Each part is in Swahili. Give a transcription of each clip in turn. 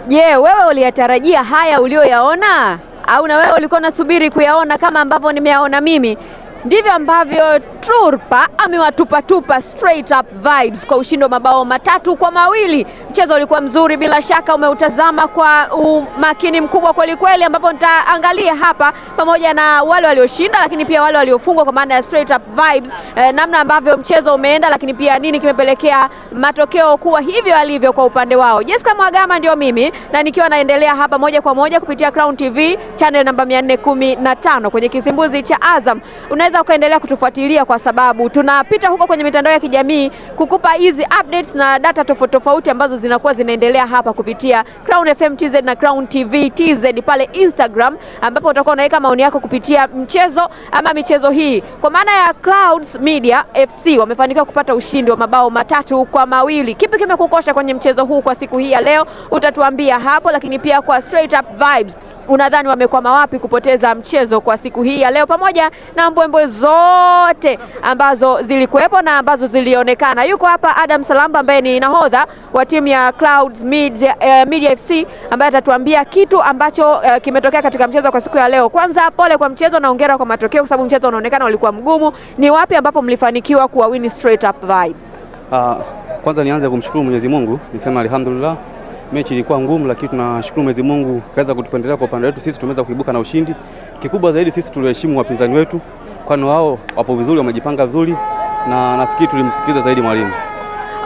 Je, wewe uliyatarajia haya ulioyaona? Au na wewe ulikuwa unasubiri kuyaona kama ambavyo nimeyaona mimi? Ndivyo ambavyo Turpa amewatupa straight up vibes kwa ushindi wa mabao 3-2. Mchezo ulikuwa mzuri, bila shaka umeutazama kwa umakini mkubwa kweli kweli, ambapo nitaangalia hapa pamoja na wale walioshinda lakini pia wale waliofungwa kwa maana ya straight up vibes, namna ambavyo mchezo umeenda, lakini pia nini kimepelekea matokeo kuwa hivyo alivyo kwa upande wao. Jessica Mwagama ndio mimi, na nikiwa naendelea hapa moja kwa moja kupitia Crown TV channel namba 415 kwenye kisimbuzi cha Azam. Unaweza ukaendelea kutufuatilia kwa sababu tunapita huko kwenye mitandao ya kijamii kukupa hizi updates na data tofauti ambazo zinakuwa zinaendelea hapa kupitia Crown FM TZ na Crown TV TZ pale Instagram, ambapo utakuwa unaweka maoni yako kupitia mchezo ama michezo hii. Kwa maana ya Clouds Media FC wamefanikiwa kupata ushindi wa mabao 3-2. Kipi kimekukosha kwenye mchezo huu kwa siku hii ya leo? Utatuambia hapo, lakini pia kwa straight up vibes unadhani wamekwama wapi kupoteza mchezo kwa siku hii ya leo, pamoja na mbwembwe zote ambazo zilikuwepo na ambazo zilionekana. Yuko hapa Adam Salamba ambaye ni nahodha wa timu ya Clouds Media FC ambaye atatuambia kitu ambacho kimetokea katika mchezo kwa siku ya leo. Kwanza pole kwa mchezo na hongera kwa matokeo kwa sababu mchezo unaonekana ulikuwa mgumu. Ni wapi ambapo mlifanikiwa kuwa win straight up vibes? Kwanza nianze kumshukuru Mwenyezi Mungu, nisema alhamdulillah. Mechi ilikuwa ngumu lakini tunashukuru Mwenyezi Mungu kaweza kutupendelea kwa upande wetu, sisi tumeweza kuibuka na ushindi. Kikubwa zaidi sisi tuliheshimu wapinzani wetu, kwani wao wapo vizuri, wamejipanga vizuri, na nafikiri tulimsikiliza zaidi mwalimu.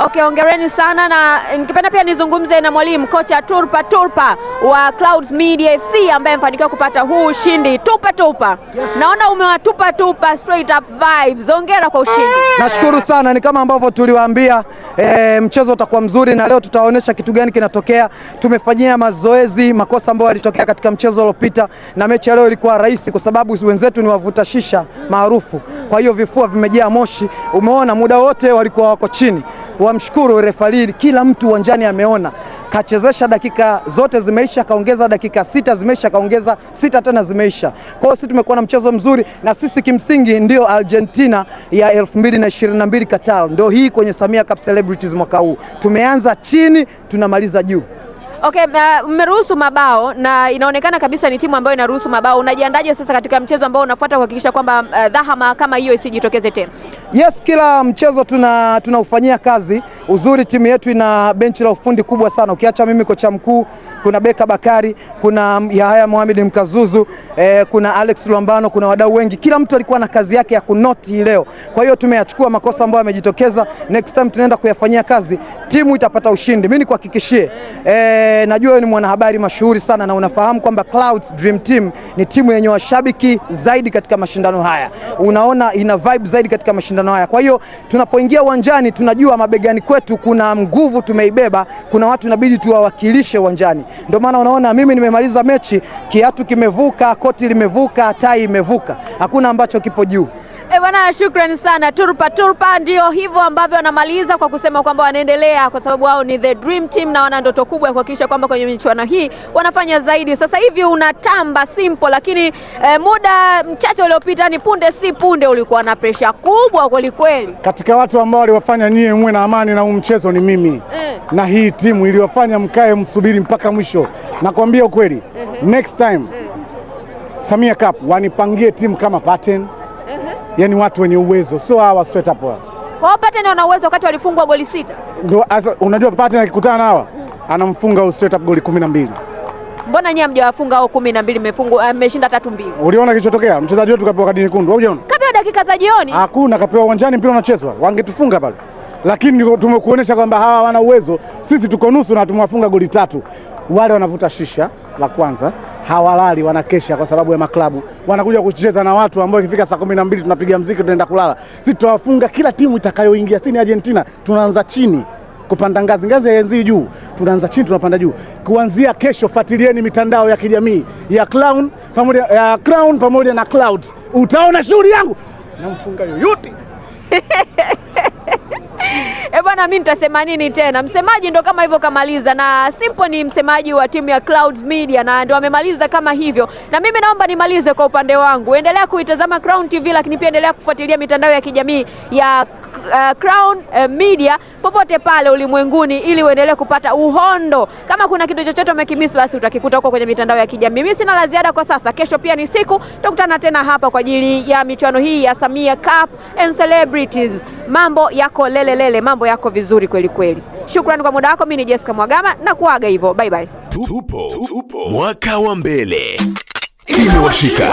Okay, hongereni sana, na nikipenda pia nizungumze na mwalimu kocha Turpa wa Clouds Media FC ambaye amefanikiwa kupata huu ushindi. Tupa. Yes. Naona umewatupa straight up vibes. Hongera kwa ushindi. Nashukuru sana, ni kama ambavyo tuliwaambia mchezo utakuwa mzuri na leo tutaonyesha kitu gani kinatokea. Tumefanyia mazoezi makosa ambayo yalitokea katika mchezo uliopita, na mechi leo ilikuwa rahisi kwa sababu wenzetu ni wavuta shisha maarufu. Kwa hiyo vifua vimejaa moshi. Umeona muda wote walikuwa wako chini. Wamshukuru refali, kila mtu uwanjani ameona. Kachezesha dakika zote zimeisha, kaongeza dakika 6 zimeisha, kaongeza 6 tena zimeisha. Kwa hiyo sisi tumekuwa na mchezo mzuri, na sisi kimsingi ndio Argentina ya 2022 Qatar. Ndio hii kwenye Samia Cup Celebrities mwaka huu. Tumeanza chini, tunamaliza juu. Okay, mmeruhusu mabao na inaonekana kabisa ni timu ambayo inaruhusu mabao. Unajiandaje sasa katika mchezo ambao unafuata kuhakikisha kwamba dhahama kama hiyo isijitokeze tena? Yes, kila mchezo tunaufanyia kazi. Uzuri timu yetu ina benchi la ufundi kubwa sana. Ukiacha mimi kocha mkuu, kuna Beka Bakari, kuna Yahaya Mohamed Mkazuzu, kuna Alex Luambano, kuna wadau wengi. Kila mtu alikuwa na kazi yake ya kunoti leo. Kwa hiyo tumeyachukua makosa ambayo yamejitokeza. Next time tunaenda kuyafanyia kazi. Timu itapata ushindi. Mimi nikuhakikishie, najua ni mwanahabari mashuhuri sana na unafahamu kwamba Clouds Dream Team ni timu yenye washabiki zaidi katika mashindano haya. Unaona ina vibe zaidi katika mashindano haya. Kwa hiyo tunapoingia uwanjani tunajua mabegani kwetu kuna nguvu tumeibeba, kuna watu inabidi tuwawakilishe uwanjani. Ndio maana unaona mimi nimemaliza mechi, kiatu kimevuka, koti limevuka, tai imevuka. Hakuna ambacho kipo juu. Bwana, shukrani sana Turpa. Ndio hivyo ambavyo wanamaliza kwa kusema kwamba wanaendelea kwa sababu wao ni the dream team na wana ndoto kubwa ya kuhakikisha kwamba kwenye michuano hii wanafanya zaidi. Sasa hivi unatamba simple, lakini muda mchache uliopita ni punde si punde ulikuwa na pressure kubwa kweli kweli. Katika watu ambao waliwafanya nyie mwe na amani na huu mchezo ni mimi. Na hii timu iliwafanya mkae msubiri mpaka mwisho. Nakwambia ukweli, next time Samia Cup wanipangie timu kama pattern. Yani watu wenye uwezo, sio hawa straight up. Kwa hiyo Pateni wana uwezo wakati walifungwa goli 6. Ndio unajua Pateni akikutana hawa anamfunga straight up goli 12. Mbona nyinyi hamjawafunga hao 12? Mmeshinda 3-2. Uliona kilichotokea? Mchezaji wetu kapewa kadi nyekundu, unaona? Kapewa dakika za jioni? Hakuna, kapewa uwanjani, mpira unachezwa. Wangetufunga pale. Lakini tumekuonesha kwamba hawa wana uwezo. Sisi tuko nusu na tumewafunga goli 3. Wale wanavuta shisha la kwanza, hawalali, wanakesha kwa sababu ya maklabu. Wanakuja kucheza na watu ambao ikifika saa 12 tunapiga muziki tunaenda kulala. Sisi tutawafunga kila timu itakayoingia. Sisi ni Argentina, tunaanza chini kupanda ngazi haianzi juu. Tunaanza chini tunapanda juu. Kuanzia kesho fuatilieni mitandao ya kijamii ya Crown pamoja na Clouds. Utaona shughuli yangu. Namfunga yoyote. Bwana, mimi nitasema nini tena? Msemaji ndo kama hivyo kamaliza, na Simple ni msemaji wa timu ya Clouds Media na ndio amemaliza kama hivyo. Na mimi naomba nimalize kwa upande wangu. Endelea kuitazama Crown TV, lakini pia endelea kufuatilia mitandao ya kijamii ya Crown Media popote pale ulimwenguni, ili uendelee kupata uhondo. Kama kuna kitu chochote umekimiss, basi utakikuta huko kwenye mitandao ya kijamii. Mimi sina la ziada kwa sasa. Kesho pia ni siku, tutakutana tena hapa kwa ajili ya michuano hii ya Samia Cup and Celebrities. Mambo yako lele, mambo yako vizuri kweli kweli. Shukrani kwa muda wako. Mimi ni Jessica Mwagama na kuaga hivyo. Bye bye. Tupo mwaka wa mbele. Imewashika.